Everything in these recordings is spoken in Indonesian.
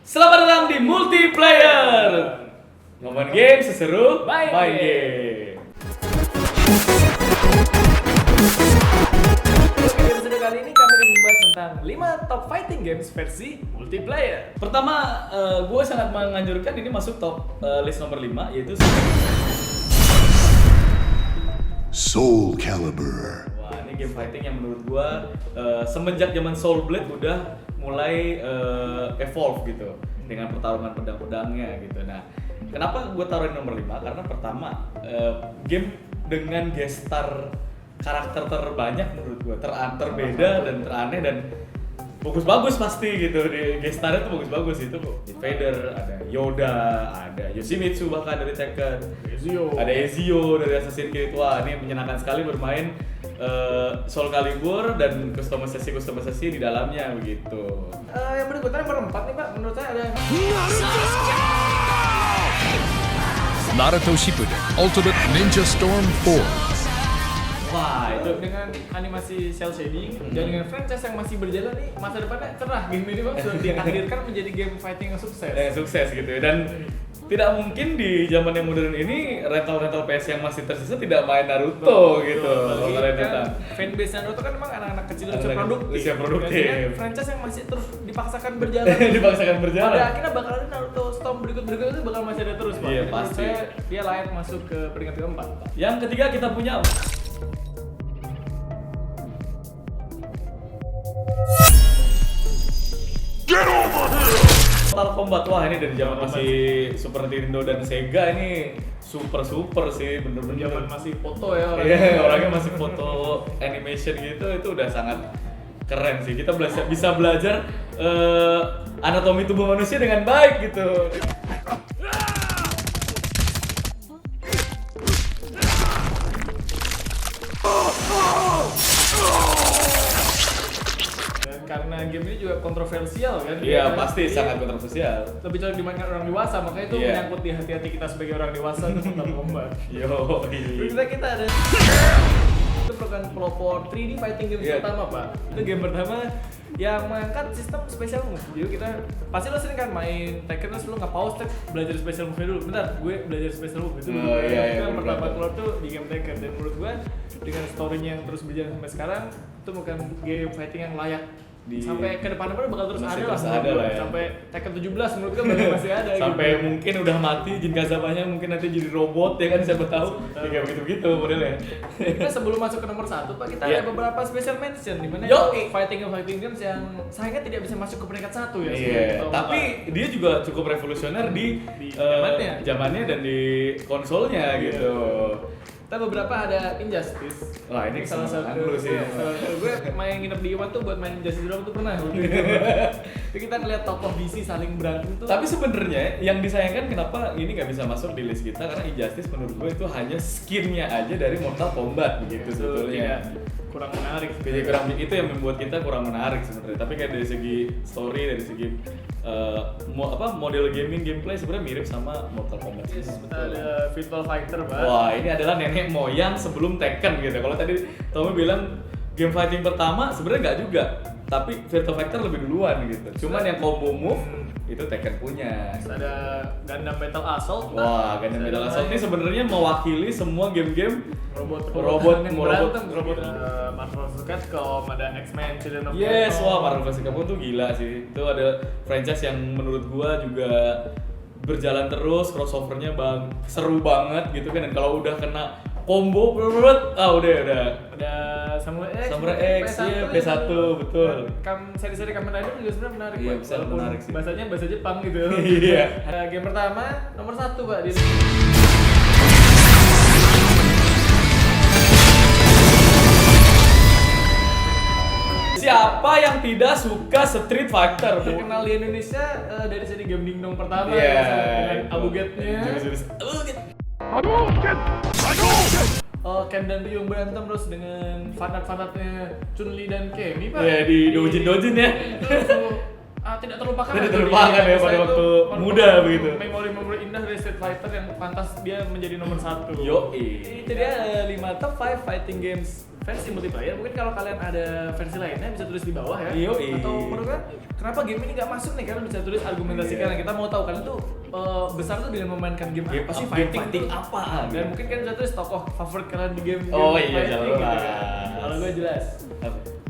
Selamat datang di Multiplayer. Ngomongin game seseru, Main game. Di episode kali ini kami akan membahas tentang 5 top fighting games versi multiplayer. Pertama, gue sangat menganjurkan ini masuk top list nomor 5, yaitu Soul Calibur. wah, ini game fighting yang menurut gue semenjak zaman Soul Blade udah mulai evolve gitu dengan pertarungan pedang-pedangnya gitu. Nah, kenapa gue taruh di nomor 5? Karena pertama, game dengan gestar karakter terbanyak menurut gue, terbeda dan teraneh dan bagus-bagus pasti gitu. Di gestarnya tuh bagus-bagus itu kok. Vader, ada Yoda, ada Yoshimitsu bahkan dari Tekken, ada Ezio dari Assassin's Creed. Wah, ini menyenangkan sekali bermain Soul Calibur dan kustomisasi di dalamnya begitu. Yang berikutnya nomor 4 nih Pak, menurut saya ada Naruto Shippuden Ultimate Ninja Storm 4. Wah, itu dengan animasi cel shading dan dengan franchise yang masih berjalan nih, masa depannya cerah. Game ini Bang sudah ditakdirkan menjadi game fighting yang sukses. sukses gitu ya. Dan tidak mungkin di zaman yang modern ini rental PS yang masih tersisa tidak main Naruto gitu. Apalagi Kalau kan fanbase Naruto kan memang anak-anak kecil yang usia Anak-anak produktif. usia produktif. Dan franchise yang masih terus dipaksakan berjalan. dipaksakan berjalan. Pada akhirnya bakal ada Naruto Storm berikut-berikutnya itu bakal masih ada terus Pak. Iya, Jadi menurut pasti. saya dia layak masuk ke peringkat keempat. Yang ketiga kita punya Mortal Kombat. Wah, ini dari zaman masih Super Nintendo dan Sega ini super sih bener-bener. Zaman masih foto ya orangnya. Iya, orangnya masih foto animation gitu, itu udah sangat keren sih. Kita bisa belajar anatomi tubuh manusia dengan baik gitu. Dan karena game ini juga kontroversial kan. Iya, dia- pasti dia sangat kontroversial. lebih cocok dimainkan orang dewasa, makanya itu Iya. menyangkut di hati-hati kita sebagai orang dewasa untuk Mortal Kombat. Yo. Terus kita ada itu merupakan pelopor 3D fighting game Iya. pertama Pak. Itu game pertama yang mengangkat sistem special move. Jadi kita pasti lo sering kan main Tekken terus lo nggak pause tek belajar special move dulu. Bentar, gue belajar special move itu. Oh, iya, Itu yang bener. pertama keluar tuh di game Tekken dan menurut gue dengan story-nya yang terus berjalan sampai sekarang itu bukan game fighting yang layak sampai ke depan-depan bakal terus Masih ada lah. terus menurut ada gue. lah ya. Sampai Tekken 17 menurut gue masih ada. Sampai gitu. mungkin udah mati Jin Kazamanya, mungkin nanti jadi robot ya kan, siapa tahu. Ya kayak begitu-begitu modelnya. Kita sebelum masuk ke nomor 1 Pak, kita Iya. ada beberapa special mention di mana Yo. itu fighting games yang sayangnya tidak bisa masuk ke peringkat 1 ya. Iya, sebelum tapi dia juga cukup revolusioner di zamannya dan di konsolnya gitu. kita beberapa ada Injustice. Wah, ini salah kesenangan satu lu sih. salah satu gue main nginep di Iwan tuh buat main Injustice dulu tuh pernah. Jadi kita ngeliat tokoh DC saling berantem tuh. Tapi sebenarnya yang disayangkan kenapa ini nggak bisa masuk di list kita, karena Injustice menurut gue itu hanya skinnya aja dari Mortal Kombat begitu itu sebetulnya. kurang menarik. Jadi itu yang membuat kita kurang menarik sebenarnya. Tapi kayak dari segi story, dari segi model gameplay sebenarnya mirip sama Mortal Kombat. Yes, kita ada Virtual Fighter Pak. Wah, ini adalah nenek moyang sebelum Tekken gitu. Kalau tadi Tommy bilang game fighting pertama, sebenarnya nggak juga. Tapi Virtua Fighter lebih duluan gitu. Cuman yang combo move itu Tekken punya. Terus ada Gundam Battle Assault. Pak. Wah, Gundam Battle Assault ini sebenarnya mewakili semua game-game robot yang robot robot. Marvel vs. Capcom, ada X-Men Children of Yes, Capcom. wah Marvel vs. Capcom tuh gila sih. Itu ada franchise yang menurut gua juga berjalan terus, crossovernya seru banget gitu kan. Dan kalau udah kena combo, udah. Ada Samurai X, iya, P1, betul. Seri-seri Kamen Rider juga sebenarnya menarik Iya, Pak. bisa Walaupun menarik sih. bahasanya bahasa Jepang gitu. Iya. Game pertama nomor 1 Pak di Siapa yang tidak suka Street Fighter? Bu? terkenal di Indonesia dari seri game dingdong pertama Iya, ya, dengan itu. Abuget-nya. Ken dan Ryu berantem terus dengan fanat-fanatnya Chun-Li dan Kemi Pak. Iya, di dojin ya. Itu tidak terlupakan. Tidak lah terlupakan jadi ya pada saya waktu itu muda begitu. Memori-memori indah dari Street Fighter yang pantas dia menjadi nomor 1. Yoi. Itu dia 5 top 5 fighting games versi multiplayer. Mungkin kalau kalian ada versi lainnya bisa tulis di bawah ya. Yoi. Atau menurut kalian kenapa game ini nggak masuk nih? Kalian bisa tulis argumentasi Iya. kalian. Kita mau tahu kalian tuh besar tuh dengan memainkan game Game apa sih? game fighting tuh? apa? Dan mungkin kalian bisa tulis tokoh favorit kalian di game. Oh game iya, fighting jelas. gitu kan. Kalau gue jelas,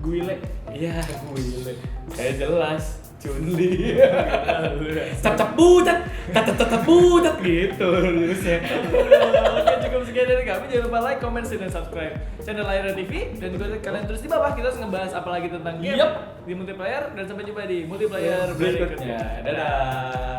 Guile. Iya, gue kayak jelas. Chun-Li. Cap-cap budat, tat-tat-tat budat gitu terusnya. Oke, cukup sekian dari kami. Jangan lupa like, comment, share, dan subscribe channel Layar TV. Dan juga kalian terus di bawah kita harus ngebahas apa lagi tentang game Yup. di multiplayer. Dan sampai jumpa di multiplayer Berikutnya. Dadah.